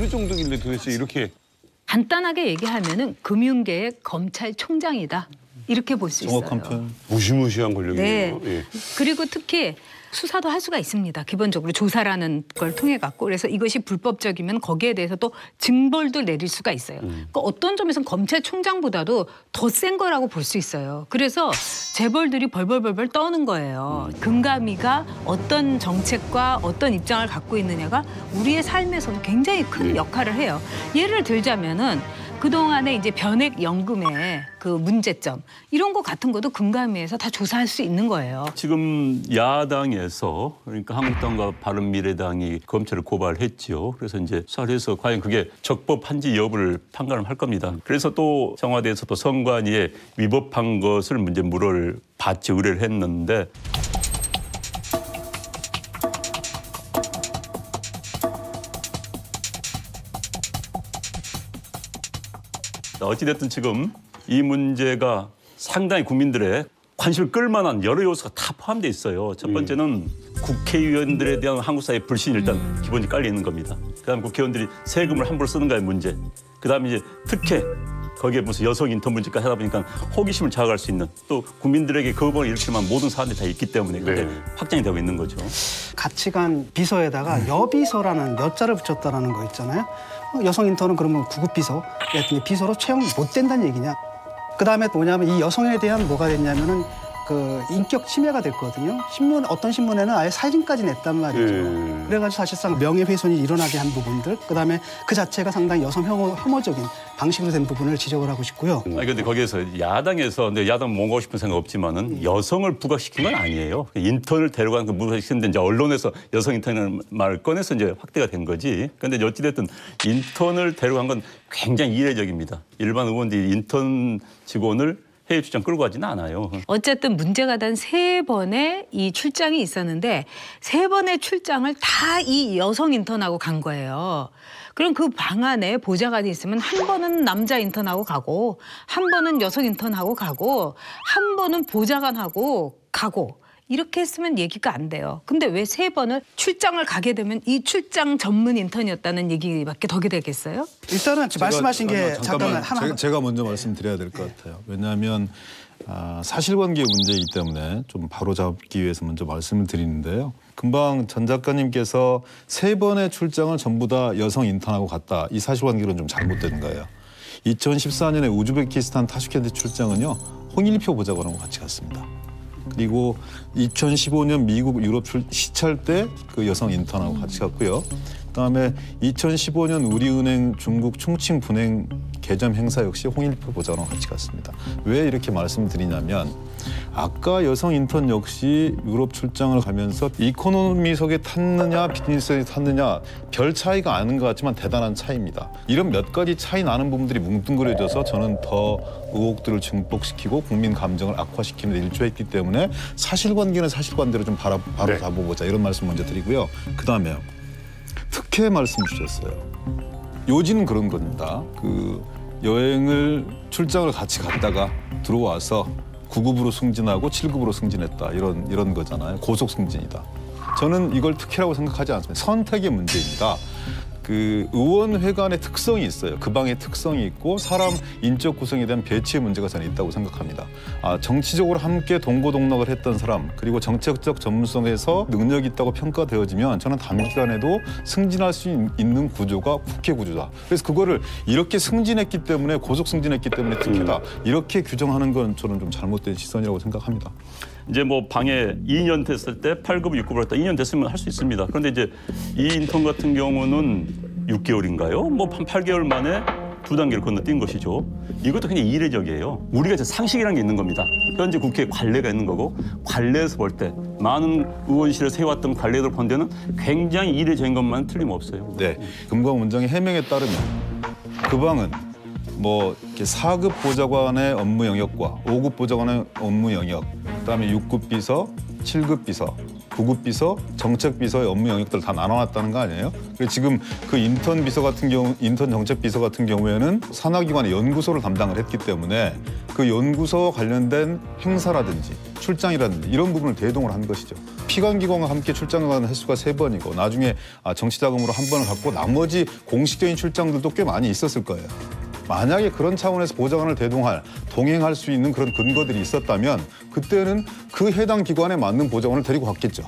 어느 정도길래 도대체 이렇게. 간단하게 얘기하면은 금융계의 검찰총장이다. 이렇게 볼 수 있어요. 정확한 표현. 무시무시한 권력이네요. 네. 예. 그리고 특히 수사도 할 수가 있습니다. 기본적으로 조사라는 걸 통해 갖고. 그래서 이것이 불법적이면 거기에 대해서 또 징벌도 내릴 수가 있어요. 그러니까 어떤 점에서는 검찰총장보다도 더 센 거라고 볼 수 있어요. 그래서 재벌들이 벌벌벌벌 떠는 거예요. 금감위가 어떤 정책과 어떤 입장을 갖고 있느냐가 우리의 삶에서도 굉장히 큰 역할을 해요. 예를 들자면은 그동안에 이제 변액연금의 그 문제점 이런 거 같은 것도 금감위에서 다 조사할 수 있는 거예요. 지금 야당에서 그러니까 한국당과 바른미래당이 검찰을 고발했죠. 그래서 이제 수사를 해서 과연 그게 적법한지 여부를 판단을 할 겁니다. 그래서 또 청와대에서 또 선관위에 위법한 것을 문제 물을 받지 의뢰를 했는데 어찌됐든 지금 이 문제가 상당히 국민들의 관심을 끌만한 여러 요소가 다 포함되어 있어요. 첫 번째는 국회의원들에 대한 한국 사회의 불신이 일단 기본이 깔려 있는 겁니다. 그다음 국회의원들이 세금을 함부로 쓰는가의 문제. 그다음에 이제 특혜. 거기에 무슨 여성 인턴 문제까지 하다 보니까 호기심을 자극할 수 있는 또 국민들에게 거부감을 일으킬 만한 모든 사안들이 다 있기 때문에 그게 확장이 되고 있는 거죠. 가치관 비서에다가 여비서라는 여자를 붙였다라는 거 있잖아요. 여성 인턴은 그러면 구급비서, 비서로 채용 못 된다는 얘기냐. 그다음에 뭐냐면 이 여성에 대한 뭐가 됐냐면은 그 인격 침해가 됐거든요. 어떤 신문에는 아예 사진까지 냈단 말이죠. 그래가지고 사실상 명예훼손이 일어나게 한 부분들, 그다음에 그 자체가 상당히 여성 혐오적인 방식으로 된 부분을 지적을 하고 싶고요. 아니 근데 거기에서 야당에서 근데 야당 뭔가 하고 싶은 생각 없지만은 여성을 부각시킨 건 아니에요. 인턴을 데려간 그 부각시켰는데 이제 언론에서 여성 인턴을 말 꺼내서 이제 확대가 된 거지. 근데 어찌됐든 인턴을 데려간 건 굉장히 이례적입니다. 일반 의원들이 인턴 직원을 해외 출장 끌고 가지는 않아요. 어쨌든 문제가 된 3번의 이 출장이 있었는데 3번의 출장을 다 이 여성 인턴하고 간 거예요. 그럼 그 방 안에 보좌관이 있으면 한 번은 남자 인턴하고 가고 한 번은 여성 인턴하고 가고 한 번은 보좌관하고 가고 이렇게 했으면 얘기가 안 돼요. 근데 왜 3번을 출장을 가게 되면 이 출장 전문 인턴이었다는 얘기밖에 더 되겠어요? 일단은 말씀하신 게 잠깐만 하나 제가 먼저 말씀드려야 될 것 같아요. 왜냐하면 사실관계 문제이기 때문에 좀 바로잡기 위해서 먼저 말씀을 드리는데요. 금방 전 작가님께서 3번의 출장을 전부 다 여성 인턴하고 갔다. 이 사실관계는 좀 잘못된 거예요. 2014년에 우즈베키스탄 타슈켄트 출장은요. 홍일표 보좌관하고 같이 갔습니다. 그리고 2015년 미국 유럽 시찰 때 그 여성 인턴하고 같이 갔고요. 그다음에 2015년 우리은행 중국 충칭 분행 개점 행사 역시 홍일표 보좌관과 같이 갔습니다. 왜 이렇게 말씀드리냐면 아까 여성 인턴 역시 유럽 출장을 가면서 이코노미석에 탔느냐 비즈니스석에 탔느냐 별 차이가 아닌 것 같지만 대단한 차이입니다. 이런 몇 가지 차이 나는 부분들이 뭉뚱그려져서 저는 더 의혹들을 증폭시키고 국민 감정을 악화시키는 데 일조했기 때문에 사실관계는 사실관계로 좀 바로 잡아보자 이런 말씀 먼저 드리고요. 그다음에요. 특혜 말씀 주셨어요. 요지는 그런 겁니다. 그 여행을 출장을 같이 갔다가 들어와서 9급으로 승진하고 7급으로 승진했다 이런 거잖아요. 고속 승진이다. 저는 이걸 특혜라고 생각하지 않습니다. 선택의 문제입니다. 그 의원회관의 특성이 있어요. 그 방의 특성이 있고 사람 인적 구성에 대한 배치의 문제가 저는 있다고 생각합니다. 정치적으로 함께 동고동락을 했던 사람 그리고 정책적 전문성에서 능력이 있다고 평가되어지면 저는 단기간에도 승진할 수 있는 구조가 국회 구조다. 그래서 그거를 이렇게 승진했기 때문에 고속 승진했기 때문에 특혜다. 이렇게 규정하는 건 저는 좀 잘못된 시선이라고 생각합니다. 이제 뭐 방에 2년 됐을 때 8급, 6급을 했다. 2년 됐으면 할 수 있습니다. 그런데 이제 이 인턴 같은 경우는 6개월인가요? 뭐 한 8개월 만에 2단계를 건너뛴 것이죠. 이것도 굉장히 이례적이에요. 우리가 이제 상식이라는 게 있는 겁니다. 현재 국회에 관례가 있는 거고 관례에서 볼 때 많은 의원실에서 해왔던 관례들 본 데는 굉장히 이례적인 것만 틀림없어요. 네, 금광 원장의 해명에 따르면 그 방은 뭐 이렇게 4급 보좌관의 업무 영역과 5급 보좌관의 업무 영역, 그다음에 6급 비서, 7급 비서, 구급비서, 정책비서의 업무 영역들을 다 나눠놨다는 거 아니에요? 그래서 지금 그 인턴 비서 같은 경우, 인턴 정책비서 같은 경우에는 산하기관의 연구소를 담당을 했기 때문에 그 연구소 관련된 행사라든지 출장이라든지 이런 부분을 대동을 한 것이죠. 피감기관과 함께 출장을 가는 횟수가 3번이고 나중에 정치자금으로 1번을 갖고 나머지 공식적인 출장들도 꽤 많이 있었을 거예요. 만약에 그런 차원에서 보좌관을 동행할 수 있는 그런 근거들이 있었다면 그때는 그 해당 기관에 맞는 보좌관을 데리고 갔겠죠.